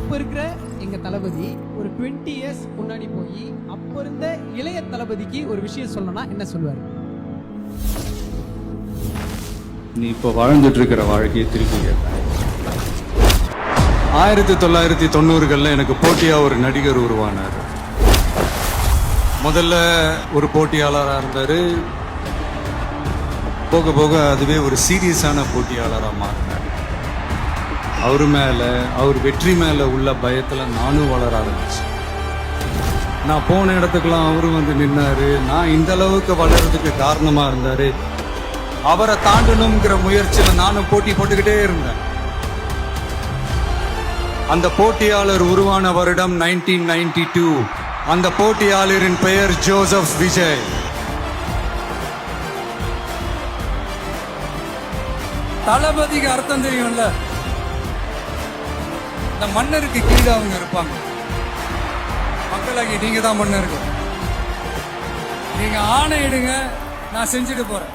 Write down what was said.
இப்ப இருக்கிற எங்க தளபதி ஒரு 20 இயர்ஸ் முன்னாடி போய் அப்ப இருந்த இளைய தளபதிக்கு ஒரு விஷயம் சொல்லணும்னா என்ன சொல்லுவாரு? நீ இப்போ வாழ்ந்துட்டு இருக்கிற வாழ்க்கையை திருப்பி கேட்பேன். 1990களில் எனக்கு போட்டியா ஒரு நடிகர் உருவானார். முதல்ல ஒரு போட்டியாளராக இருந்தார். போக போக அதுவே ஒரு சீரியஸான போட்டியாளராக மாறினார். அவர் வெற்றி மேல உள்ள பயத்துல நானும் வளர ஆரம்பிச்சேன். நான் போன இடத்துக்கெல்லாம் அவரும் வந்து நின்னாரு. நான் இந்த அளவுக்கு வளர்றதுக்கு காரணமா இருந்தாரு. அவரை தாண்டணுங்கிற முயற்சியில நானும் போட்டி போட்டுக்கிட்டே இருந்தேன். அந்த போட்டியாளர் உருவான வருடம் 1992. அந்த போட்டியாளரின் பெயர் ஜோசப் விஜய். தளபதிக்கு அர்த்தம் தெரியும்ல, இந்த மன்னருக்கு கீழே அவங்க இருப்பாங்க. மக்களாகி நீங்க தான் மன்னருக்கு. நீங்க ஆணையிடுங்க, நான் செஞ்சுட்டு போறேன்.